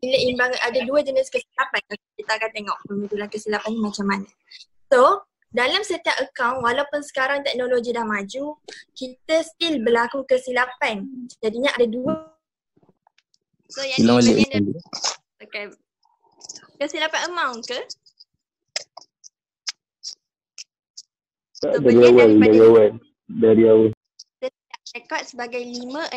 bila imbang ada dua jenis kesilapan, kita akan tengok pembetulan kesilapan ni macam mana. So, dalam setiap akaun walaupun sekarang teknologi dah maju, kita still berlaku kesilapan. Jadinya ada dua. So yang ni bagian dia. Okay. Kesilapan amount ke? So, dari awal. Rekod sebagai 560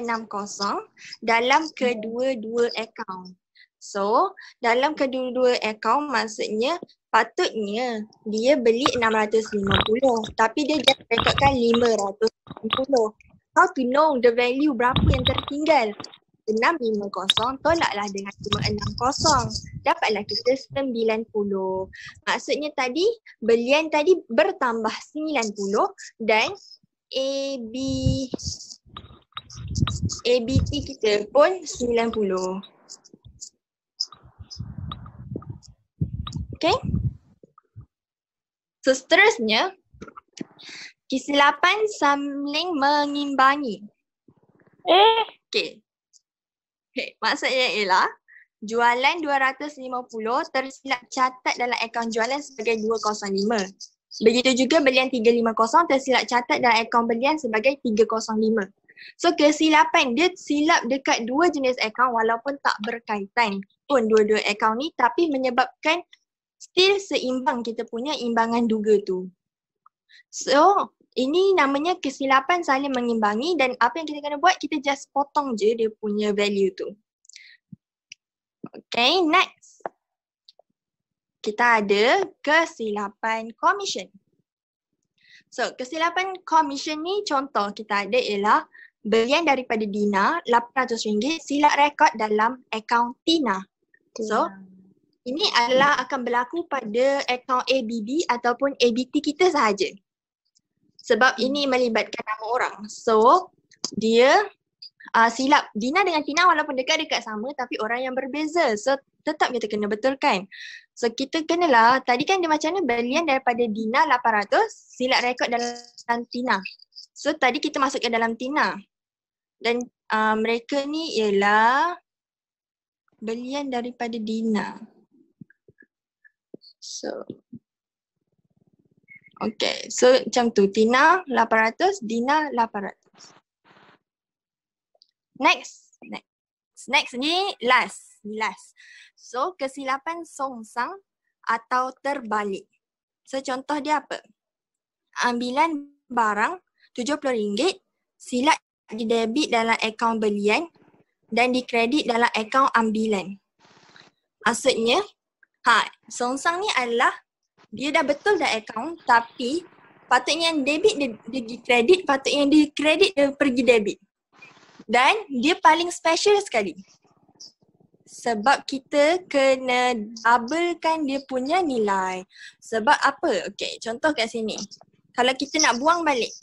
dalam kedua-dua akaun. So, dalam kedua-dua akaun maksudnya patutnya dia beli 650 tapi dia just rekodkan 550. How to know the value berapa yang tertinggal? 650 tolaklah dengan 560. Dapatlah kita 90. Maksudnya tadi belian tadi bertambah 90 dan ABT kita pun 90. Okay. So seterusnya, kesilapan saling mengimbangi. Okay. Maksudnya ialah jualan 250 tersilap catat dalam akaun jualan sebagai 205. Begitu juga belian 350 tersilap catat dalam akaun belian sebagai 305. So kesilapan dia silap dekat dua jenis akaun walaupun tak berkaitan pun dua-dua akaun ni, tapi menyebabkan still seimbang kita punya imbangan duga tu. So ini namanya kesilapan saling mengimbangi dan apa yang kita kena buat, kita just potong je dia punya value tu. Okay, next. Kita ada kesilapan commission. So, kesilapan commission ni contoh kita ada ialah belian daripada Dina RM800 silap rekod dalam akaun Tina. So, ini adalah akan berlaku pada akaun ABB ataupun ABT kita sahaja. Sebab ini melibatkan nama orang. So, dia silap Dina dengan Tina walaupun dekat-dekat sama tapi orang yang berbeza. So, tetap kita kena betulkan. So, kita kenalah, tadi kan dia macam mana belian daripada Dina 800 silap rekod dalam Tina. So, tadi kita masukkan dalam Tina. Dan mereka ni ialah belian daripada Dina. So, okay, so macam tu, Tina 800, Dina 800. Next ni last. So kesilapan songsang atau terbalik. So contoh dia apa? Ambilan barang RM70 silap didebit dalam akaun belian dan dikredit dalam akaun ambilan. Maksudnya, songsang ni adalah dia dah betul dah akaun tapi patutnya yang debit dia dikredit, patutnya yang dikredit dia pergi debit. Dan dia paling special sekali. Sebab kita kena doublekan dia punya nilai. Sebab apa? Okay, contoh kat sini. Kalau kita nak buang balik,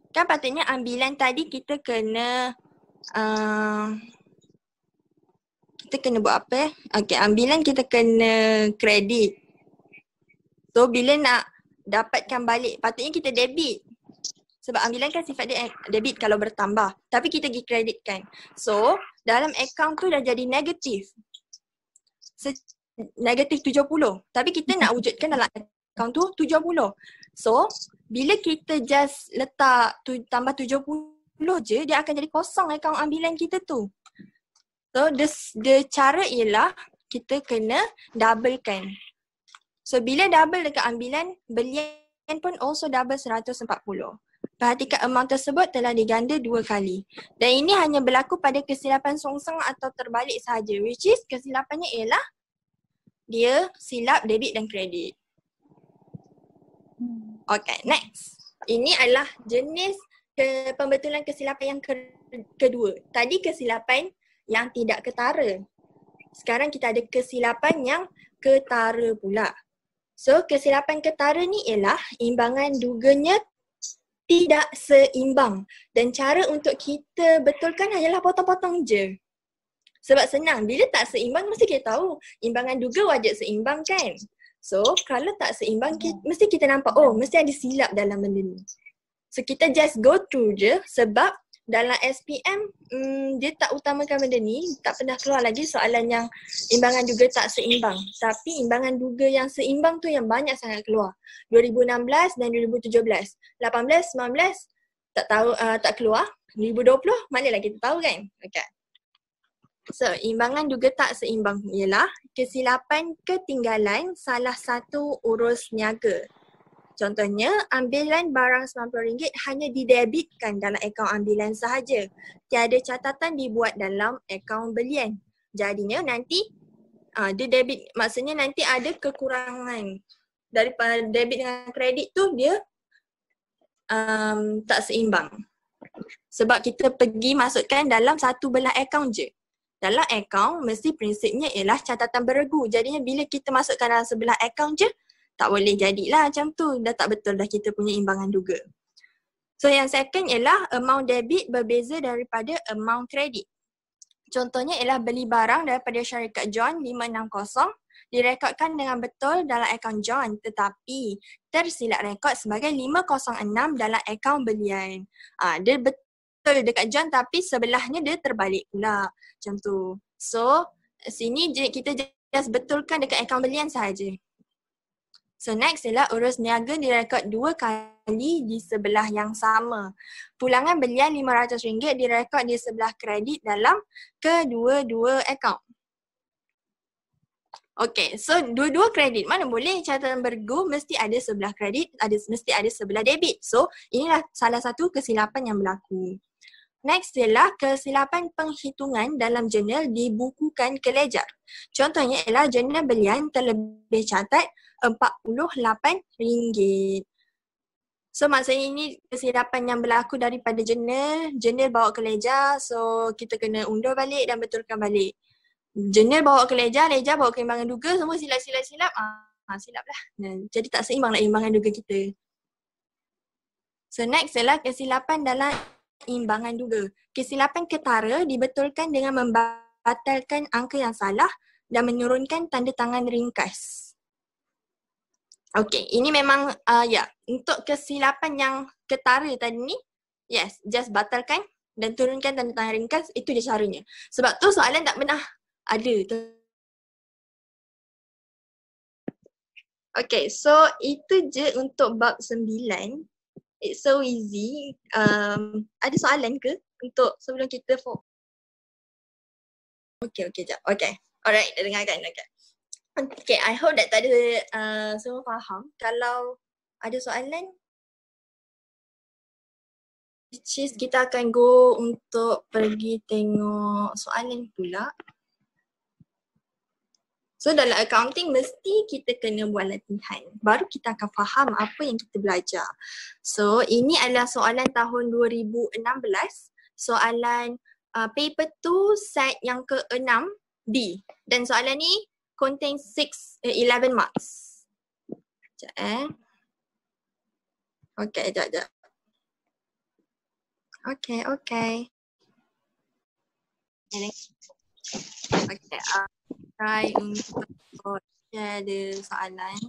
kan patutnya ambilan tadi kita kena buat apa? Okay, ambilan kita kena kredit. So bila nak dapatkan balik, patutnya kita debit. Sebab ambilan kan sifat dia debit kalau bertambah. Tapi kita pergi kreditkan. So, dalam akaun tu dah jadi negatif. Negatif 70. Tapi kita nak wujudkan dalam akaun tu 70. So, bila kita just letak tambah 70 je, dia akan jadi kosong akaun ambilan kita tu. So, the cara ialah kita kena doublekan. So, bila double dekat ambilan, belian pun also double 140. Perhatikan amount tersebut telah diganda 2 kali. Dan ini hanya berlaku pada kesilapan songsang atau terbalik sahaja. Which is kesilapannya ialah dia silap debit dan kredit. Okay, next. Ini adalah jenis pembetulan kesilapan yang kedua. Tadi kesilapan yang tidak ketara. Sekarang kita ada kesilapan yang ketara pula. So kesilapan ketara ni ialah imbangan duganya tidak seimbang dan cara untuk kita betulkan hanyalah potong-potong je. Sebab senang, bila tak seimbang mesti kita tahu imbangan duga wajib seimbang kan. So kalau tak seimbang mesti kita nampak mesti ada silap dalam benda ni. So kita just go through je sebab dalam SPM dia tak utamakan benda ni, tak pernah keluar lagi soalan yang imbangan duga tak seimbang. Tapi imbangan duga yang seimbang tu yang banyak sangat keluar. 2016 dan 2017. 18, 19 tak tahu, tak keluar. 2020 manalah kita tahu kan. Okay. So, imbangan duga tak seimbang ialah kesilapan ketinggalan salah satu urus niaga. Contohnya, ambilan barang RM90 hanya didebitkan dalam akaun ambilan sahaja. Tiada catatan dibuat dalam akaun belian. Jadinya nanti dia debit, maksudnya nanti ada kekurangan. Daripada debit dengan kredit tu dia tak seimbang. Sebab kita pergi masukkan dalam satu belah akaun je. Dalam akaun mesti prinsipnya ialah catatan beregu. Jadinya bila kita masukkan dalam sebelah akaun je, tak boleh jadilah macam tu. Dah tak betul dah kita punya imbangan duga. So yang second ialah amount debit berbeza daripada amount kredit. Contohnya ialah beli barang daripada syarikat John 560 direkodkan dengan betul dalam akaun John tetapi tersilap rekod sebagai 506 dalam akaun belian. Dia betul dekat John tapi sebelahnya dia terbalik pula. Macam tu. So sini kita just betulkan dekat akaun belian sahaja. So next ialah urus niaga direkod 2 kali di sebelah yang sama. Pulangan belian RM500 direkod di sebelah kredit dalam kedua-dua akaun. Okay, so dua-dua kredit mana boleh catatan bergu mesti ada sebelah kredit, mesti ada sebelah debit. So inilah salah satu kesilapan yang berlaku. Next ialah kesilapan penghitungan dalam jurnal dibukukan ke ledger. Contohnya ialah jurnal belian terlebih catat RM48. So maksudnya ini kesilapan yang berlaku daripada jurnal bawa ke ledger, so kita kena undur balik dan betulkan balik. Jurnal bawa ke ledger bawa ke imbangan duga, semua silap. Silap lah. Jadi tak seimbang lah imbangan duga kita. So next ialah kesilapan dalam imbangan duga. Kesilapan ketara dibetulkan dengan membatalkan angka yang salah dan menurunkan tanda tangan ringkas. Okay, ini memang untuk kesilapan yang ketara tadi ni, yes, just batalkan dan turunkan tanda tangan ringkas, itu je caranya. Sebab tu soalan tak pernah ada. Okay, so itu je untuk bab 9. It's so easy. Ada soalan ke untuk sebelum kita Okay, jap. Okay, alright, dah dengarkan. Okay, I hope that tadi semua faham. Kalau ada soalan, kita akan go untuk pergi tengok soalan pula. So dalam accounting mesti kita kena buat latihan. Baru kita akan faham apa yang kita belajar. So ini adalah soalan tahun 2016. Soalan paper 2 set yang ke-6 B. Dan soalan ni contain 11 marks. Sekejap Okay, sekejap. Okay. Okay, try untuk share the soalan.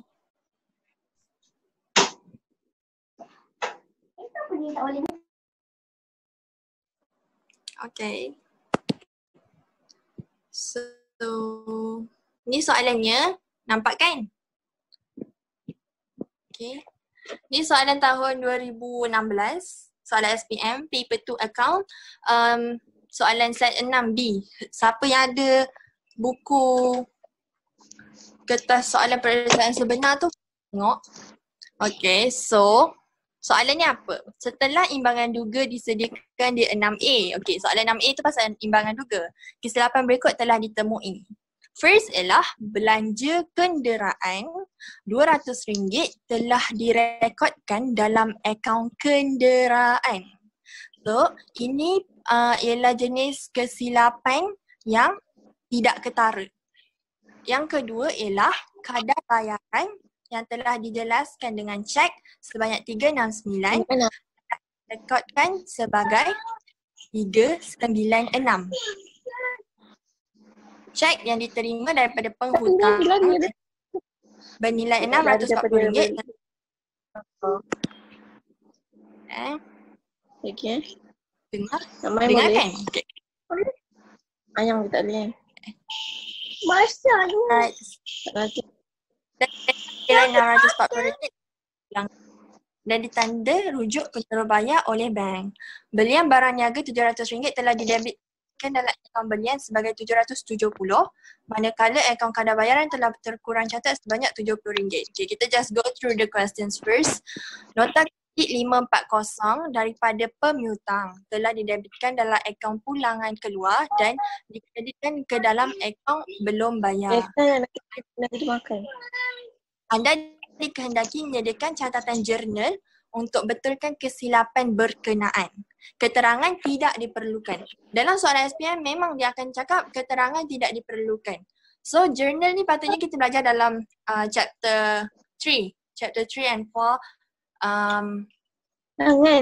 Okay. So, ni soalannya, nampak kan? Okay. Ni soalan tahun 2016, soalan SPM, paper 2 account, soalan set 6B. Siapa yang ada buku kertas soalan perasaan sebenar tu, tengok. Okay, so soalannya apa? Setelah imbangan duga disediakan di 6A. Okay, soalan 6A tu pasal imbangan duga. Kesilapan berikut telah ditemui. First ialah belanja kenderaan RM200 telah direkodkan dalam akaun kenderaan. So, ini ialah jenis kesilapan yang tidak ketara. Yang kedua ialah kadar bayaran yang telah dijelaskan dengan cek sebanyak 369 direkodkan sebagai 396. Cek yang diterima daripada penghutang bernilai RM640. Okay. Dengar? Nak main Dengar boleh? kan? Okay. Ayang tak boleh. Masa ni? Tak nanti. Dan RM640 dan ditanda rujuk contoh bayar oleh bank. Belian barang niaga RM700 telah didebitkan dalam akaun belian sebagai RM770, manakala akaun kadar bayaran telah terkurang catat sebanyak RM70. Okay, kita just go through the questions first. Nota kredit 540 daripada pemiutang telah didebitkan dalam akaun pulangan keluar dan dikreditkan ke dalam akaun belum bayar. Nak makan. Anda dikehendaki menyediakan catatan jurnal untuk betulkan kesilapan berkenaan. Keterangan tidak diperlukan. Dalam soalan SPM memang dia akan cakap keterangan tidak diperlukan. So jurnal ni patutnya kita belajar dalam chapter 3 and 4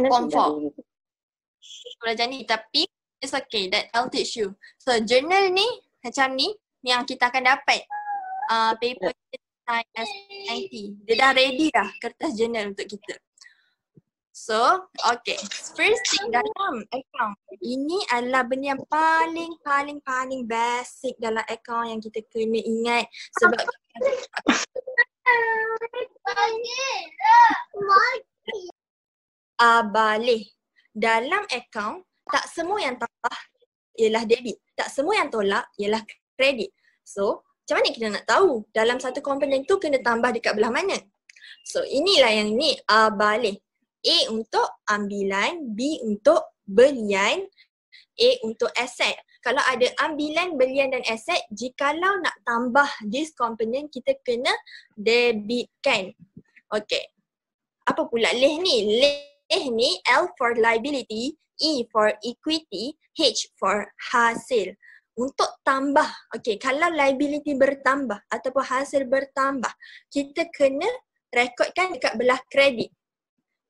form 4. Belajar ni tapi it's okay, that I'll teach you. So journal ni macam ni yang kita akan dapat paper SNT. Dia dah ready dah kertas jurnal untuk kita. So, okay. First thing dalam account. Ini adalah benda yang paling basic dalam account yang kita kena ingat sebab balih. Dalam account, tak semua yang tambah ialah debit. Tak semua yang tolak ialah kredit. So, macam mana kita nak tahu dalam satu komponen tu kena tambah dekat belah mana? So inilah yang ni balih. A untuk ambilan, B untuk belian, A untuk aset. Kalau ada ambilan, belian dan aset, jikalau nak tambah this component kita kena debitkan. Okay. Apa pula leh ni? Leh ni L for liability, E for equity, H for hasil. Untuk tambah, okay, kalau liability bertambah ataupun hasil bertambah, kita kena rekodkan dekat belah kredit.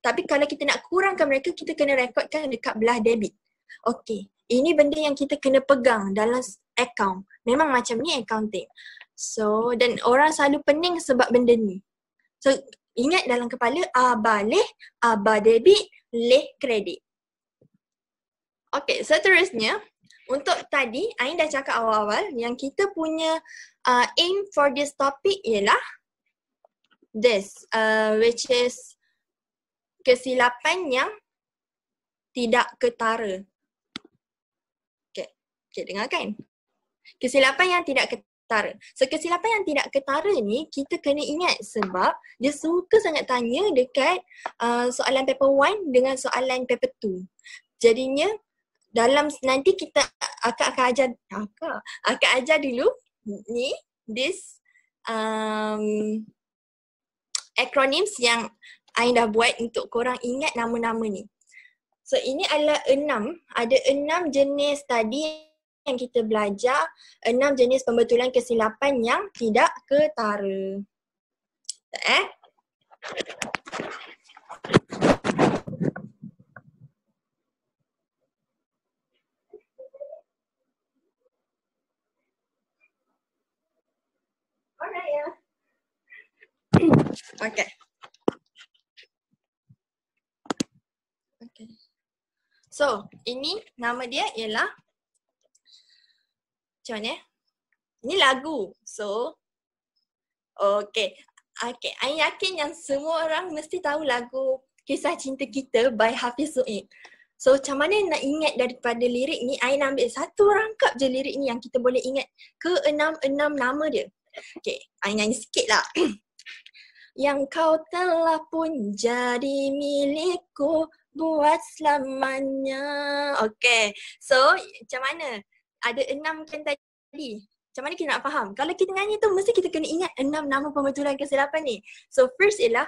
Tapi kalau kita nak kurangkan mereka, kita kena rekodkan dekat belah debit. Okay, ini benda yang kita kena pegang dalam account. Memang macam ni accounting. So, dan orang selalu pening sebab benda ni. So, ingat dalam kepala, A balih, A debit, leh kredit. Okay, seterusnya, untuk tadi, Ain dah cakap awal-awal yang kita punya aim for this topic ialah this, which is kesilapan yang tidak ketara. Okay, dengarkan. Kesilapan yang tidak ketara. So, kesilapan yang tidak ketara ni kita kena ingat sebab dia suka sangat tanya dekat soalan paper 1 dengan soalan paper 2. Jadinya, dalam nanti kita akan ajar dulu ni this acronyms yang Ain dah buat untuk korang ingat nama-nama ni. So ini adalah 6, ada 6 jenis tadi yang kita belajar, 6 jenis pembetulan kesilapan yang tidak ketara. Okay. So, ini nama dia ialah macam mana? Ini lagu. So, okay. Ain yakin yang semua orang mesti tahu lagu Kisah Cinta Kita by Hafiz Su'ib. So, macam mana nak ingat daripada lirik ni? Ain ambil satu rangkap je lirik ni yang kita boleh ingat ke-6 nama dia. Okay, Ain nyanyi sikit lah. Yang kau telah pun jadi milikku buat selamanya. Okay, so macam mana? Ada 6 kan tadi. Macam mana kita nak faham? Kalau kita nyanyi tu mesti kita kena ingat 6 nama pembetulan kesilapan ni. So first ialah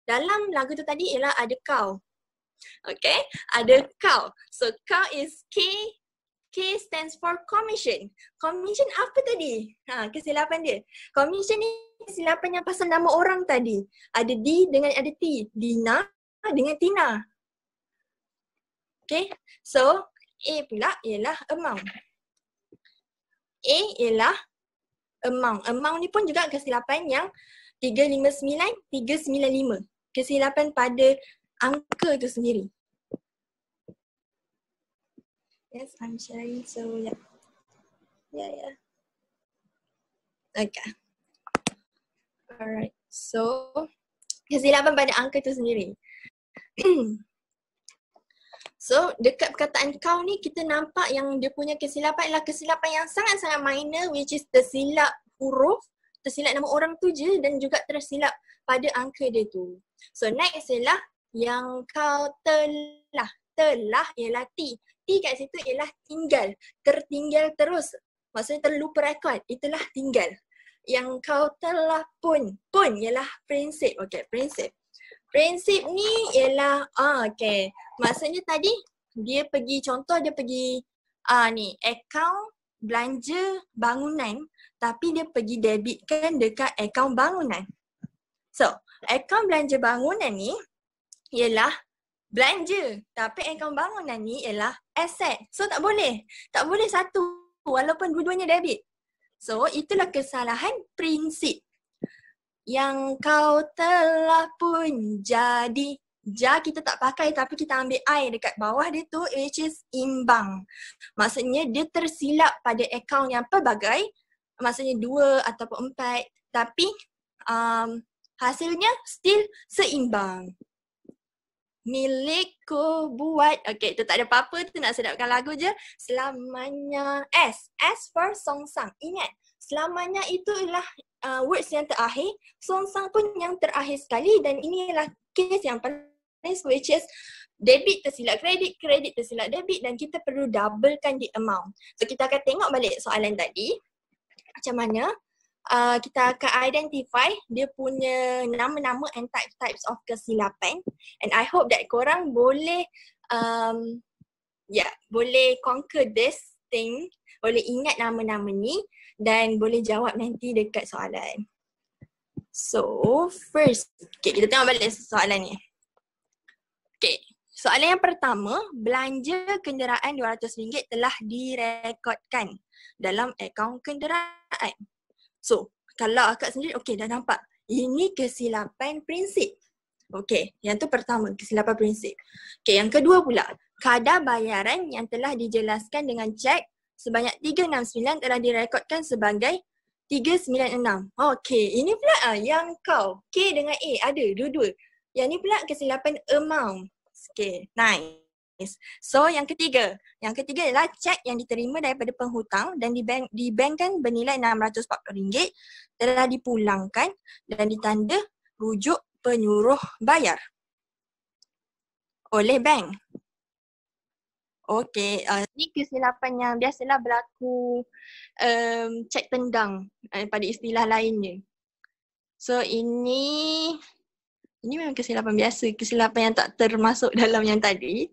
dalam lagu tu tadi ialah ada kau. Okay, ada kau. So kau is K stands for commission. Commission apa tadi? Kesilapan dia. Commission ni kesilapan yang pasal nama orang tadi. Ada D dengan ada T. Dina dengan Tina. Okay, so A pula ialah amount. A ialah amount. Amount ni pun juga kesilapan yang 359, 395. Kesilapan pada angka tu sendiri. Yes, I'm sharing. So yeah. Yeah. Okay. Alright. So kesilapan pada angka itu sendiri. So dekat perkataan kau ni kita nampak yang dia punya kesilapan adalah kesilapan yang sangat-sangat minor, which is tersilap huruf, tersilap nama orang tu je dan juga tersilap pada angka dia tu. So next ialah yang kau telah ialah T. T kat situ ialah tinggal, tertinggal terus. Maksudnya terlupa rekod, itulah tinggal. Yang kau telah pun ialah prinsip. Okay, prinsip. Prinsip ni ialah, okay. Maksudnya tadi dia pergi, contoh dia pergi ni, akaun belanja bangunan tapi dia pergi debitkan dekat akaun bangunan. So, akaun belanja bangunan ni ialah belanja tapi akaun bangunan ni ialah aset. So tak boleh satu walaupun dua-duanya debit. So, itulah kesalahan prinsip. Yang kau telah pun jadi. Ja kita tak pakai tapi kita ambil I dekat bawah dia tu, which is imbang. Maksudnya dia tersilap pada akaun yang pelbagai. Maksudnya 2 ataupun 4. Tapi hasilnya still seimbang. Milikku buat. Okay, tu tak ada apa-apa, tu nak sedapkan lagu je. Selamanya. S for songsang. Ingat, selamanya itu ialah words yang terakhir. Songsang pun yang terakhir sekali dan ini ialah case yang paling which is debit tersilap kredit, kredit tersilap debit dan kita perlu doublekan the amount. So kita akan tengok balik soalan tadi. Macam mana kita akan identify dia punya nama-nama and types of kesilapan. And I hope that korang boleh boleh conquer this thing, boleh ingat nama-nama ni dan boleh jawab nanti dekat soalan. So first, okay, kita tengok balik soalan ni. Okay, soalan yang pertama, belanja kenderaan RM200 telah direkodkan dalam akaun kenderaan. So, kalau akak sendiri, okay, dah nampak. Ini kesilapan prinsip. Okay, yang tu pertama, kesilapan prinsip. Okay, yang kedua pula, kadar bayaran yang telah dijelaskan dengan cek sebanyak 369 telah direkodkan sebagai 396. Okay, ini pula yang kau, K dengan A, ada dua-dua. Yang ni pula kesilapan amount. Okay, nice. So yang ketiga ialah cek yang diterima daripada penghutang dan dibankkan bernilai RM640 telah dipulangkan dan ditanda rujuk penyuruh bayar oleh bank. Okay, ni kesilapan yang biasalah berlaku cek tendang pada istilah lainnya. So ini memang kesilapan biasa, kesilapan yang tak termasuk dalam yang tadi.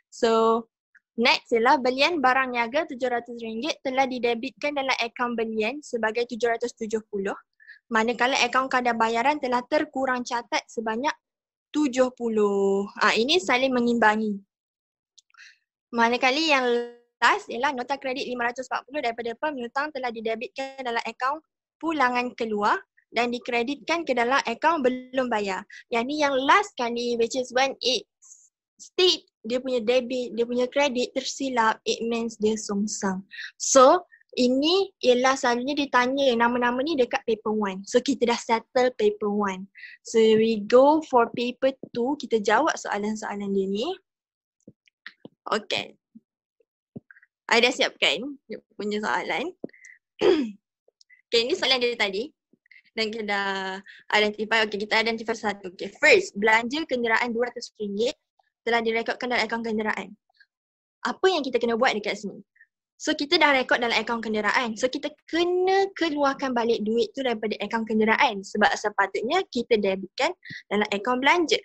So, next ialah belian barang niaga RM700 telah didebitkan dalam akaun belian sebagai RM770. Manakala akaun kadar bayaran telah terkurang catat sebanyak RM70. Ini saling mengimbangi. Manakala yang last ialah nota kredit RM540 daripada penghutang telah didebitkan dalam akaun pulangan keluar dan dikreditkan ke dalam akaun belum bayar. Yang ni yang last kali, which is when it state dia punya debit, dia punya kredit tersilap, it means dia songsang. So, ini ialah selalunya ditanya nama-nama ni dekat paper 1. So, kita dah settle paper 1. So, we go for paper 2, kita jawab soalan-soalan dia ni. Okay. I dah siapkan dia punya soalan. Okay, ni soalan dia tadi. Dan kita dah identify, okay, kita identify satu. Okay, first, belanja kenderaan RM200 telah direkodkan dalam akaun kenderaan. Apa yang kita kena buat dekat sini? So, kita dah rekod dalam akaun kenderaan. So, kita kena keluarkan balik duit tu daripada akaun kenderaan. Sebab sepatutnya kita debitkan dalam akaun belanja.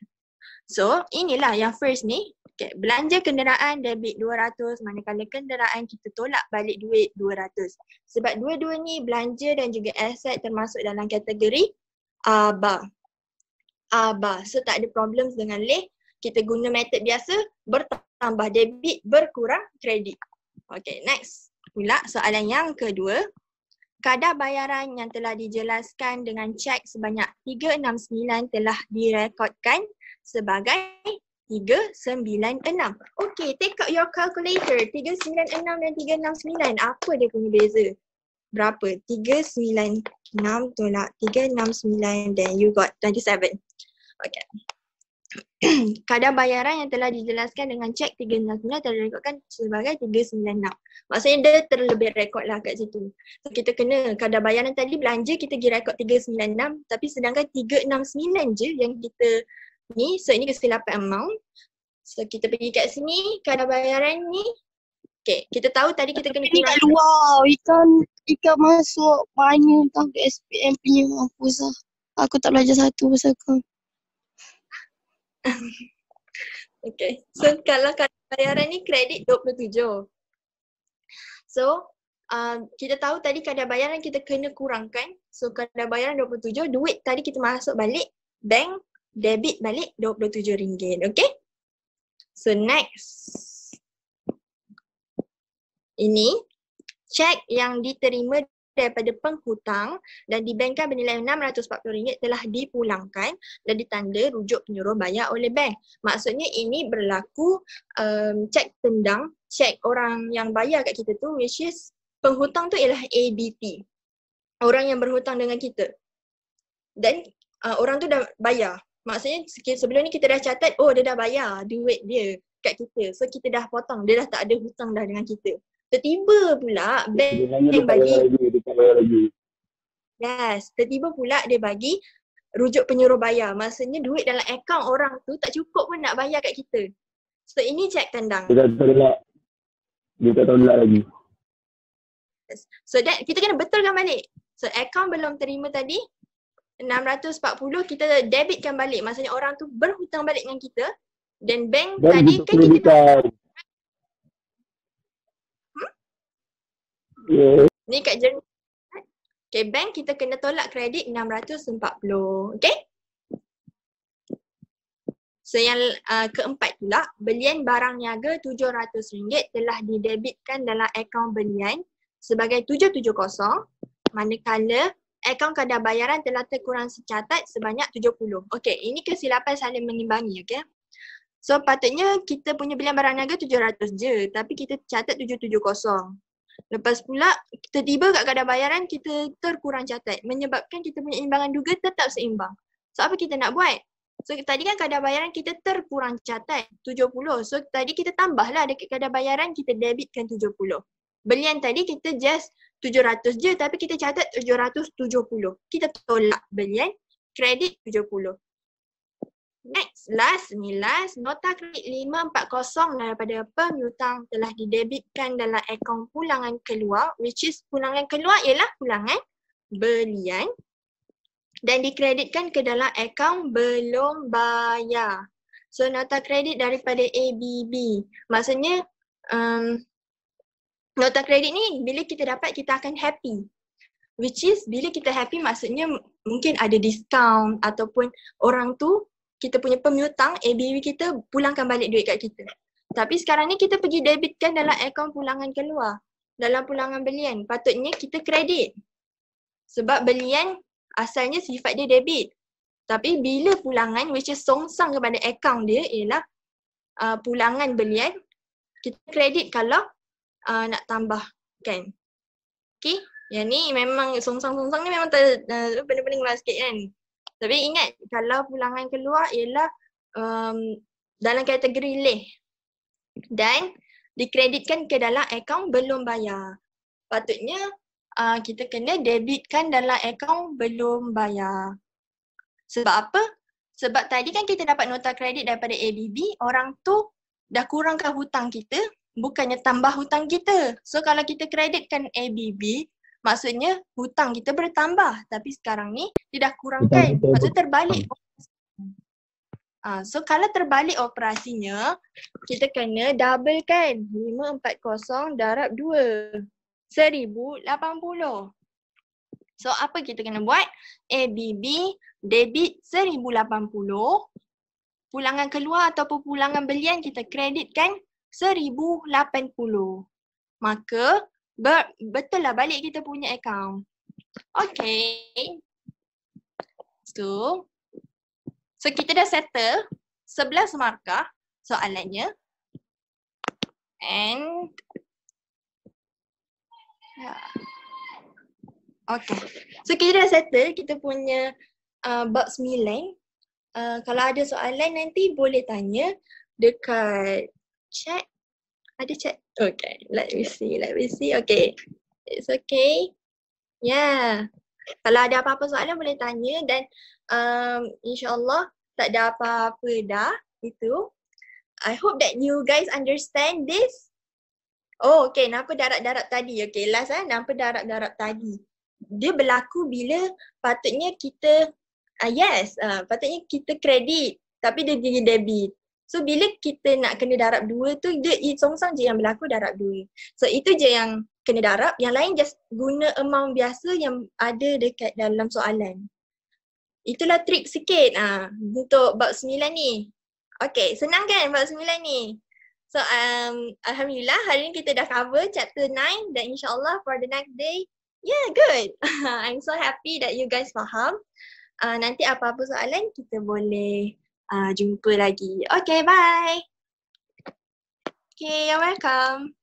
So, inilah yang first ni. Okay, belanja kenderaan debit RM200, manakala kenderaan kita tolak balik duit RM200. Sebab dua-dua ni belanja dan juga aset termasuk dalam kategori ABA. So tak ada problems dengan leh. Kita guna method biasa, bertambah debit, berkurang kredit. Okay, next. Pula soalan yang kedua. Kadar bayaran yang telah dijelaskan dengan cek sebanyak 369 telah direkodkan sebagai 396. Okay, take out your calculator. 396 dan 369. Apa dia punya beza? Berapa? 396 tolak 369 then you got 27. Okay. Kadar bayaran yang telah dijelaskan dengan cek 369 terrekodkan sebagai 396. Maksudnya dia terlebih rekod lah kat situ. So kita kena kadar bayaran tadi belanja kita pergi rekod 396 tapi sedangkan 369 je yang kita ni. So ini kesilapan amount. So kita pergi kat sini kadar bayaran ni. Okay, kita tahu tadi kita kena Ini kat luar. Ikan masuk mana entah ke SPM punya Mahfuzah. Aku tak belajar satu pasal kau. Okay, so kalau kadar bayaran ni kredit 27. So kita tahu tadi kadar bayaran kita kena kurangkan. So kadar bayaran 27, duit tadi kita masuk balik, bank debit balik RM27. Okay? So next. Ini cek yang diterima daripada penghutang dan dibankkan bernilai RM640 telah dipulangkan dan ditanda rujuk penyuruh bayar oleh bank. Maksudnya ini berlaku cek tendang, cek orang yang bayar kat kita tu which is penghutang tu ialah ABP. Orang yang berhutang dengan kita. Dan orang tu dah bayar. Maksudnya sebelum ni kita dah catat, oh dia dah bayar duit dia kat kita. So kita dah potong, dia dah tak ada hutang dah dengan kita. Tiba-tiba pula bank yang bagi yes, tiba-tiba pula dia bagi rujuk penyuruh bayar. Maksudnya duit dalam akaun orang tu tak cukup pun nak bayar kat kita. So ini cek tendang. Dia tak tahu lagi. So that kita kena betulkan balik. So akaun belum terima tadi 640 kita debitkan balik. Maksudnya orang tu berhutang balik dengan kita. Dan bank Dan tadi kan kita ni kat jurnal. Okay, bank kita kena tolak kredit 640. Okay? So yang keempat pula, belian barang niaga RM700 telah didebitkan dalam akaun belian sebagai 770 manakala akaun kadar bayaran telah terkurang secatat sebanyak 70. Okay, ini kesilapan saling mengimbangi. Okay? So patutnya kita punya belian barang niaga 700 je tapi kita catat 770. Lepas pula tiba-tiba kat kadar bayaran kita terkurang catat menyebabkan kita punya imbangan duga tetap seimbang. So apa kita nak buat? So tadi kan kadar bayaran kita terkurang catat 70. So tadi kita tambahlah dekat kadar bayaran kita debitkan 70. Belian tadi kita just 700 je tapi kita catat 770. Kita tolak belian kredit 70. Next, last, nota kredit 540 daripada pengutang telah didebitkan dalam akaun pulangan keluar which is pulangan keluar ialah pulangan belian dan dikreditkan ke dalam akaun belum bayar. So nota kredit daripada ABB. Maksudnya nota kredit ni bila kita dapat kita akan happy. Which is bila kita happy maksudnya mungkin ada diskaun ataupun orang tu kita punya pemiutang ABB kita pulangkan balik duit kat kita. Tapi sekarang ni kita pergi debitkan dalam akaun pulangan keluar. Dalam pulangan belian patutnya kita kredit. Sebab belian asalnya sifat dia debit. Tapi bila pulangan which is songsang kepada akaun dia ialah pulangan belian, kita kredit kalau nak tambah kan. Okay, yang ni memang songsang-songsang ni memang benda-benda ngelas sikit kan. Tapi ingat kalau pulangan keluar ialah dalam kategori leh dan dikreditkan ke dalam akaun belum bayar. Patutnya kita kena debitkan dalam akaun belum bayar. Sebab apa? Sebab tadi kan kita dapat nota kredit daripada ABB, orang tu dah kurangkan hutang kita, bukannya tambah hutang kita. So kalau kita kreditkan ABB, maksudnya hutang kita bertambah. Tapi sekarang ni dia dah kurangkan. Maksudnya terbalik. So kalau terbalik operasinya, kita kena double kan. 540 darab 2. 1080. So apa kita kena buat? ABB debit 1080. Pulangan keluar ataupun pulangan belian kita kreditkan 1080. Maka betul lah balik kita punya akaun. Okay. So kita dah settle 11 markah soalannya. And okay. So kita dah settle kita punya bab 9. Kalau ada soalan nanti boleh tanya dekat chat. Ada chat? Okay, let me see. Okay, it's okay. Yeah. Kalau ada apa-apa soalan boleh tanya dan insyaAllah tak ada apa-apa dah itu. I hope that you guys understand this. Oh, okay. Nampak darab-darab tadi. Okay, last nampak darab-darab tadi. Dia berlaku bila patutnya kita, patutnya kita kredit tapi dia jadi debit. So, bila kita nak kena darab 2 tu, dia song-song je yang berlaku darab 2. So, itu je yang kena darab. Yang lain just guna amount biasa yang ada dekat dalam soalan. Itulah trik sikit untuk bab 9 ni. Okay, senang kan bab 9 ni? So, Alhamdulillah hari ni kita dah cover chapter 9 dan insyaAllah for the next day, yeah, good. I'm so happy that you guys faham. Nanti apa-apa soalan kita boleh jumpa lagi. Okay, bye. Okay, you're welcome.